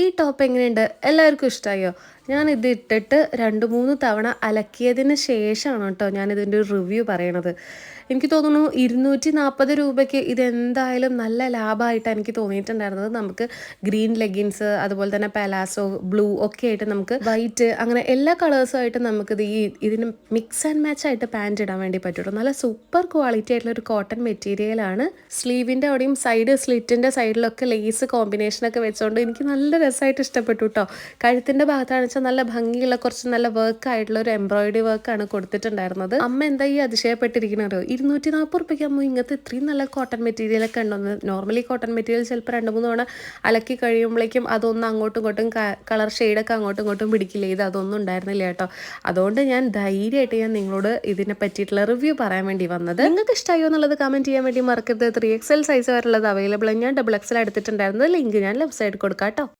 ഈ ടോപ്പ് എങ്ങനെയുണ്ട്? എല്ലാവർക്കും ഇഷ്ടമായോ? ഞാനിത് ഇട്ടിട്ട് 2-3 തവണ അലക്കിയതിന് ശേഷമാണ് കേട്ടോ ഞാനിതിൻ്റെ ഒരു റിവ്യൂ പറയണത്. എനിക്ക് തോന്നുന്നു 240 രൂപയ്ക്ക് ഇതെന്തായാലും നല്ല ലാഭമായിട്ടാണ് എനിക്ക് തോന്നിയിട്ടുണ്ടായിരുന്നത്. നമുക്ക് ഗ്രീൻ ലെഗിൻസ്, അതുപോലെ തന്നെ പലാസോ, ബ്ലൂ ഒക്കെ ആയിട്ട് നമുക്ക് വൈറ്റ് അങ്ങനെ എല്ലാ കളേഴ്സുമായിട്ട് നമുക്കിത് ഇതിന് മിക്സ് ആൻഡ് മാച്ച് ആയിട്ട് പാൻറ് ഇടാൻ വേണ്ടി പറ്റുള്ളൂ. നല്ല സൂപ്പർ ക്വാളിറ്റി ആയിട്ടുള്ള ഒരു കോട്ടൺ മെറ്റീരിയലാണ്. സ്ലീവിൻ്റെ അവിടെയും സ്ലിറ്റിൻ്റെ സൈഡിലൊക്കെ ലേസ് കോമ്പിനേഷനൊക്കെ വെച്ചുകൊണ്ട് എനിക്ക് നല്ല രസമായിട്ട് ഇഷ്ടപ്പെട്ടു കേട്ടോ. കഴുത്തിൻ്റെ ഭാഗത്താണെന്ന് വെച്ചാൽ നല്ല ഭംഗിയുള്ള കുറച്ച് നല്ല വർക്ക് ആയിട്ടുള്ള ഒരു എംബ്രോയിഡറി വർക്കാണ് കൊടുത്തിട്ടുണ്ടായിരുന്നത്. അമ്മ എന്താ ഈ അതിശയപ്പെട്ടിരിക്കണോ? 240 രൂപയ്ക്ക് അമ്മ ഇങ്ങനത്തെ ഇത്രയും നല്ല കോട്ടൺ മെറ്റീരിയലൊക്കെ ഉണ്ടോന്ന്. നോർമലി കോട്ടൺ മെറ്റീരിയൽ ചിലപ്പോൾ 2-3 തവണ അലക്കി കഴിയുമ്പോഴേക്കും അതൊന്നും അങ്ങോട്ടും ഇങ്ങോട്ടും കളർ ഷെയ്ഡൊക്കെ അങ്ങോട്ടും ഇങ്ങോട്ടും പിടിക്കില്ല. അതൊന്നും ഉണ്ടായിരുന്നില്ല കേട്ടോ. അതുകൊണ്ട് ഞാൻ ധൈര്യമായിട്ട് നിങ്ങളോട് ഇതിനെ പറ്റിയിട്ടുള്ള റിവ്യൂ പറയാൻ വേണ്ടി വന്നത്. നിങ്ങൾക്ക് ഇഷ്ടമായോ എന്നുള്ളത് കമൻറ്റ് ചെയ്യാൻ വേണ്ടി മറക്കരുത്. 3XL സൈസ് വരെയുള്ളത് അവൈലബിൾ. ഞാൻ XXL എടുത്തിട്ടുണ്ടായിരുന്നത്. ലിങ്ക് ഞാൻ ലെഫ്റ്റ് സൈഡ് കൊടുക്കാം കേട്ടോ.